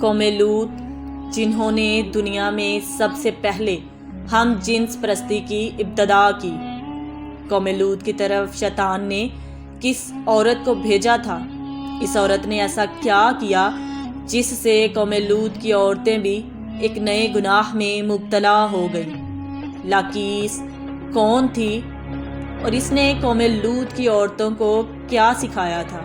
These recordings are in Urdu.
قوم لوط جنہوں نے دنیا میں سب سے پہلے ہم جنس پرستی کی ابتدا کی۔ قوم لوط کی طرف شیطان نے کس عورت کو بھیجا تھا؟ اس عورت نے ایسا کیا کیا جس سے قوم لوط کی عورتیں بھی ایک نئے گناہ میں مبتلا ہو گئیں؟ لاقیس کون تھی اور اس نے قوم لوط کی عورتوں کو کیا سکھایا تھا؟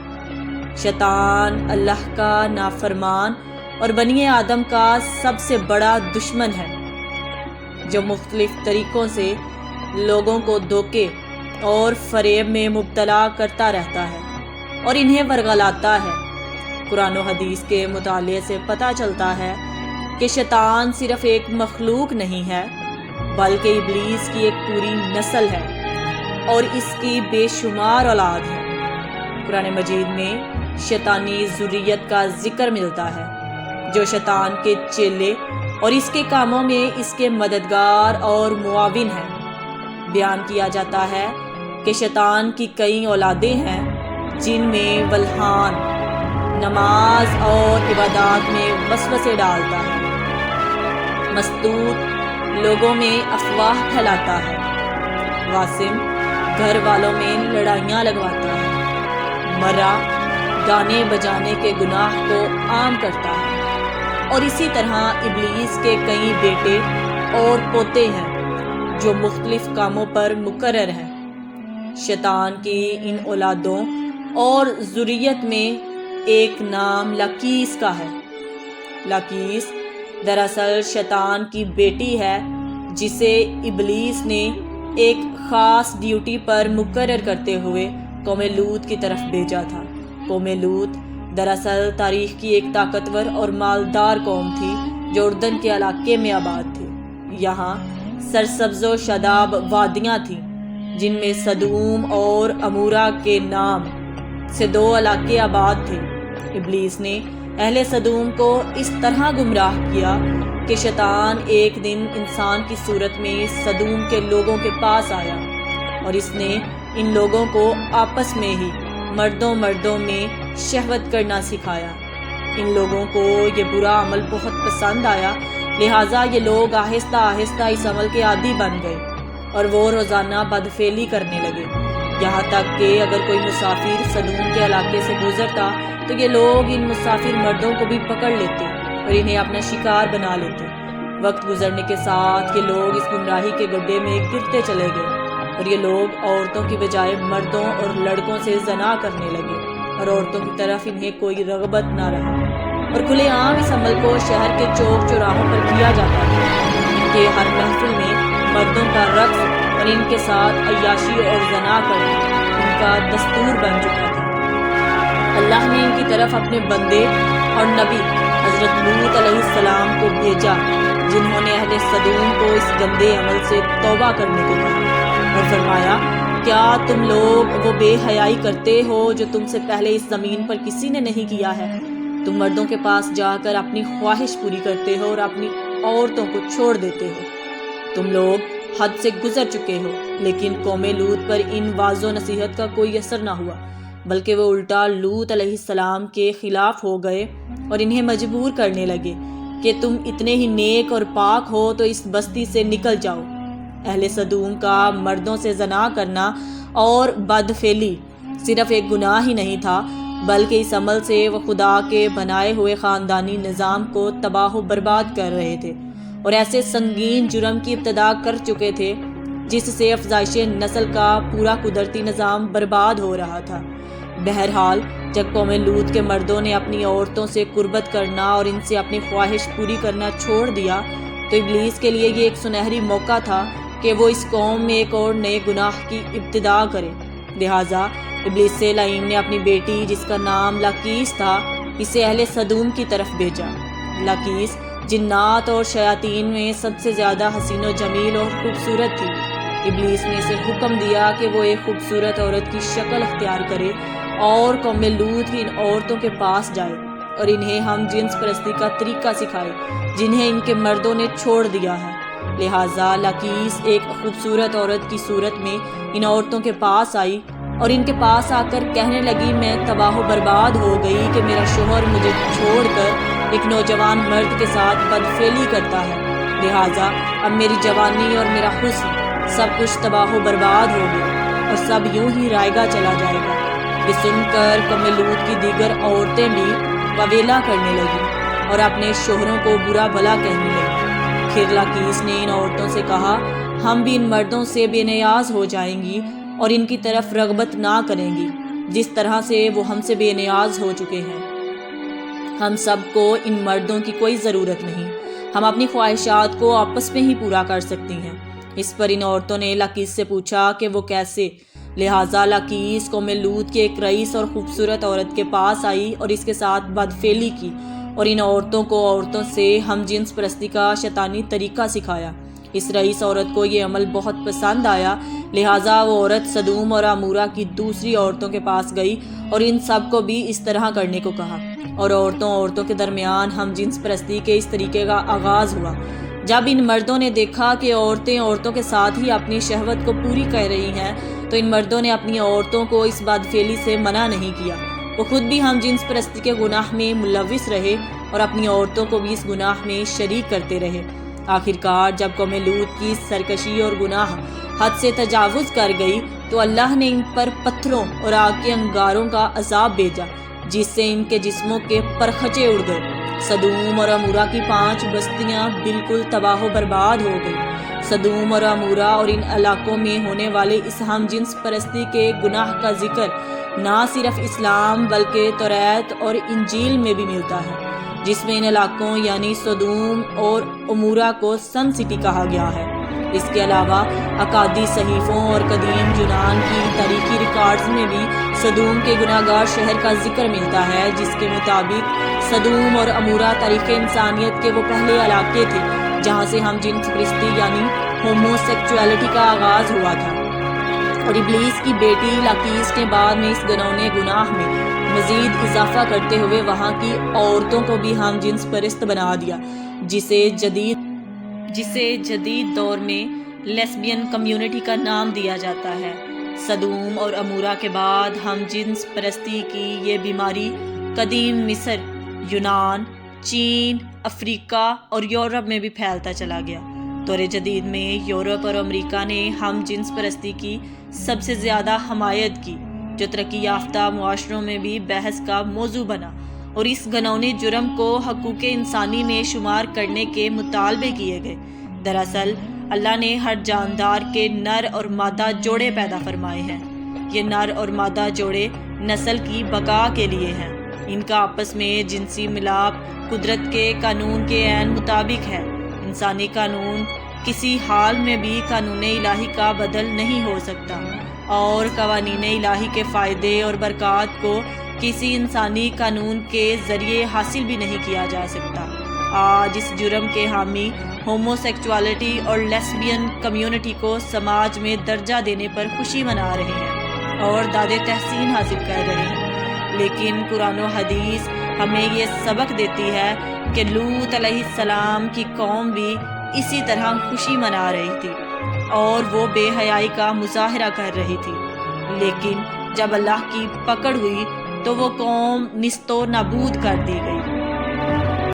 شیطان اللہ کا نافرمان اور بنی آدم کا سب سے بڑا دشمن ہے، جو مختلف طریقوں سے لوگوں کو دھوکے اور فریب میں مبتلا کرتا رہتا ہے اور انہیں ورغلاتا ہے۔ قرآن و حدیث کے مطالعے سے پتہ چلتا ہے کہ شیطان صرف ایک مخلوق نہیں ہے بلکہ ابلیس کی ایک پوری نسل ہے اور اس کی بے شمار اولاد ہے۔ قرآن مجید میں شیطانی ذریت کا ذکر ملتا ہے جو شیطان کے چیلے اور اس کے کاموں میں اس کے مددگار اور معاون ہیں۔ بیان کیا جاتا ہے کہ شیطان کی کئی اولادیں ہیں جن میں ولہان نماز اور عبادات میں وسوسے ڈالتا ہے، مستور لوگوں میں افواہ پھیلاتا ہے، واسم گھر والوں میں لڑائیاں لگواتا ہے، مرا گانے بجانے کے گناہ کو عام کرتا ہے، اور اسی طرح ابلیس کے کئی بیٹے اور پوتے ہیں جو مختلف کاموں پر مقرر ہیں۔ شیطان کی ان اولادوں اور ذریت میں ایک نام لاقیس کا ہے۔ لاقیس دراصل شیطان کی بیٹی ہے جسے ابلیس نے ایک خاص ڈیوٹی پر مقرر کرتے ہوئے قوم لوط کی طرف بھیجا تھا۔ قوم لوط دراصل تاریخ کی ایک طاقتور اور مالدار قوم تھی جو اردن کے علاقے میں آباد تھی۔ یہاں سرسبز و شاداب وادیاں تھیں جن میں صدوم اور عمورہ کے نام سے 2 علاقے آباد تھے۔ ابلیس نے اہل صدوم کو اس طرح گمراہ کیا کہ شیطان ایک دن انسان کی صورت میں صدوم کے لوگوں کے پاس آیا اور اس نے ان لوگوں کو آپس میں ہی مردوں میں شہوت کرنا سکھایا۔ ان لوگوں کو یہ برا عمل بہت پسند آیا، لہٰذا یہ لوگ آہستہ آہستہ اس عمل کے عادی بن گئے اور وہ روزانہ بدفعلی کرنے لگے، یہاں تک کہ اگر کوئی مسافر صدوم کے علاقے سے گزرتا تو یہ لوگ ان مسافر مردوں کو بھی پکڑ لیتے اور انہیں اپنا شکار بنا لیتے۔ وقت گزرنے کے ساتھ یہ لوگ اس گمراہی کے گڈھے میں گرتے چلے گئے اور یہ لوگ عورتوں کی بجائے مردوں اور لڑکوں سے زنا کرنے لگے اور عورتوں کی طرف انہیں کوئی رغبت نہ رہا، اور کھلے عام اس عمل کو شہر کے چوک چوراہوں پر کیا جاتا تھا کہ ہر محفل میں مردوں کا رقص اور ان کے ساتھ عیاشی اور زنا کرنا ان کا دستور بن چکا تھا۔ اللہ نے ان کی طرف اپنے بندے اور نبی حضرت لوط علیہ السلام کو بھیجا جنہوں نے اہل صدوم کو اس گندے عمل سے توبہ کرنے کو کہا اور فرمایا، کیا تم لوگ وہ بے حیائی کرتے ہو جو تم سے پہلے اس زمین پر کسی نے نہیں کیا ہے؟ تم مردوں کے پاس جا کر اپنی خواہش پوری کرتے ہو اور اپنی عورتوں کو چھوڑ دیتے ہو۔ تم لوگ حد سے گزر چکے ہو۔ لیکن قوم لوط پر ان واعظ و نصیحت کا کوئی اثر نہ ہوا، بلکہ وہ الٹا لوط علیہ السلام کے خلاف ہو گئے اور انہیں مجبور کرنے لگے کہ تم اتنے ہی نیک اور پاک ہو تو اس بستی سے نکل جاؤ۔ اہل صدوم کا مردوں سے زنا کرنا اور بدفعلی صرف ایک گناہ ہی نہیں تھا، بلکہ اس عمل سے وہ خدا کے بنائے ہوئے خاندانی نظام کو تباہ و برباد کر رہے تھے اور ایسے سنگین جرم کی ابتدا کر چکے تھے جس سے افزائش نسل کا پورا قدرتی نظام برباد ہو رہا تھا۔ بہرحال جب قوم لوط کے مردوں نے اپنی عورتوں سے قربت کرنا اور ان سے اپنی خواہش پوری کرنا چھوڑ دیا تو ابلیس کے لیے یہ ایک سنہری موقع تھا کہ وہ اس قوم میں ایک اور نئے گناہ کی ابتدا کرے۔ لہٰذا ابلیس لعین نے اپنی بیٹی جس کا نام لاقیس تھا اسے اہل صدوم کی طرف بھیجا۔ لاقیس جنات اور شیاطین میں سب سے زیادہ حسین و جمیل اور خوبصورت تھی۔ ابلیس نے اسے حکم دیا کہ وہ ایک خوبصورت عورت کی شکل اختیار کرے اور قوم لوط کی ان عورتوں کے پاس جائے اور انہیں ہم جنس پرستی کا طریقہ سکھائے جنہیں ان کے مردوں نے چھوڑ دیا ہے۔ لہٰذا لاقیس ایک خوبصورت عورت کی صورت میں ان عورتوں کے پاس آئی اور ان کے پاس آ کر کہنے لگی، میں تباہ و برباد ہو گئی کہ میرا شوہر مجھے چھوڑ کر ایک نوجوان مرد کے ساتھ بدفعلی کرتا ہے، لہٰذا اب میری جوانی اور میرا حسن سب کچھ تباہ و برباد ہو گیا اور سب یوں ہی رائگاں چلا جائے گا۔ یہ سن کر قوم لوط کی دیگر عورتیں بھی ویلا کرنے لگیں اور اپنے شوہروں کو برا بھلا کہنے لگیں۔ پھر لاقیس نے ان عورتوں سے کہا، ہم بھی ان مردوں سے بے نیاز ہو جائیں گی اور ان کی طرف رغبت نہ کریں گی جس طرح سے وہ ہم سے بے نیاز ہو چکے ہیں۔ ہم سب کو ان مردوں کی کوئی ضرورت نہیں، ہم اپنی خواہشات کو آپس میں ہی پورا کر سکتی ہیں۔ اس پر ان عورتوں نے لاقیس سے پوچھا کہ وہ کیسے؟ لہٰذا لاقیس قوم لوط کی ایک رئیس اور خوبصورت عورت کے پاس آئی اور اس کے ساتھ بدفعلی کی اور ان عورتوں کو عورتوں سے ہم جنس پرستی کا شیطانی طریقہ سکھایا۔ اس رئیس عورت کو یہ عمل بہت پسند آیا، لہٰذا وہ عورت سدوم اور عمورہ کی دوسری عورتوں کے پاس گئی اور ان سب کو بھی اس طرح کرنے کو کہا، اور عورتوں کے درمیان ہم جنس پرستی کے اس طریقے کا آغاز ہوا۔ جب ان مردوں نے دیکھا کہ عورتیں عورتوں کے ساتھ ہی اپنی شہوت کو پوری کر رہی ہیں تو ان مردوں نے اپنی عورتوں کو اس بدفعلی سے منع نہیں کیا، وہ خود بھی ہم جنس پرستی کے گناہ میں ملوث رہے اور اپنی عورتوں کو بھی اس گناہ میں شریک کرتے رہے۔ آخرکار جب قوم لوط کی سرکشی اور گناہ حد سے تجاوز کر گئی تو اللہ نے ان پر پتھروں اور آگ کے انگاروں کا عذاب بھیجا جس سے ان کے جسموں کے پرخچے اڑ گئے۔ سدوم اور عمورہ کی 5 بستیاں بالکل تباہ و برباد ہو گئی۔ سدوم اور عمورہ اور ان علاقوں میں ہونے والے اس ہم جنس پرستی کے گناہ کا ذکر نہ صرف اسلام بلکہ توریت اور انجیل میں بھی ملتا ہے، جس میں ان علاقوں یعنی سدوم اور عمورہ کو سن سٹی کہا گیا ہے۔ اس کے علاوہ اکادی صحیفوں اور قدیم یونان کی تاریخی ریکارڈز میں بھی سدوم کے گناہگار شہر کا ذکر ملتا ہے، جس کے مطابق سدوم اور عمورہ تاریخ انسانیت کے وہ پہلے علاقے تھے جہاں سے ہم جنس پرستی یعنی ہومو سیکچولیٹی کا آغاز ہوا تھا، اور ابلیس کی بیٹی لاقیس نے بعد میں اس گھنونے گناہ میں مزید اضافہ کرتے ہوئے وہاں کی عورتوں کو بھی ہم جنس پرست بنا دیا، جسے جدید دور میں لیسبین کمیونٹی کا نام دیا جاتا ہے۔ سدوم اور عمورہ کے بعد ہم جنس پرستی کی یہ بیماری قدیم مصر، یونان، چین، افریقہ اور یورپ میں بھی پھیلتا چلا گیا۔ دور جدید میں یورپ اور امریکہ نے ہم جنس پرستی کی سب سے زیادہ حمایت کی، جو ترقی یافتہ معاشروں میں بھی بحث کا موضوع بنا اور اس گھنونے جرم کو حقوق انسانی میں شمار کرنے کے مطالبے کیے گئے۔ دراصل اللہ نے ہر جاندار کے نر اور مادہ جوڑے پیدا فرمائے ہیں۔ یہ نر اور مادہ جوڑے نسل کی بقا کے لیے ہیں۔ ان کا آپس میں جنسی ملاپ قدرت کے قانون کے عین مطابق ہے۔ انسانی قانون کسی حال میں بھی قانون الہی کا بدل نہیں ہو سکتا، اور قوانین الہی کے فائدے اور برکات کو کسی انسانی قانون کے ذریعے حاصل بھی نہیں کیا جا سکتا۔ آج اس جرم کے حامی ہومو سیکچولیٹی اور لیسبین کمیونٹی کو سماج میں درجہ دینے پر خوشی منا رہے ہیں اور داد تحسین حاصل کر رہے ہیں، لیکن قرآن و حدیث ہمیں یہ سبق دیتی ہے کہ لوط علیہ السلام کی قوم بھی اسی طرح خوشی منا رہی تھی اور وہ بے حیائی کا مظاہرہ کر رہی تھی، لیکن جب اللہ کی پکڑ ہوئی تو وہ قوم نیست و نابود کر دی گئی۔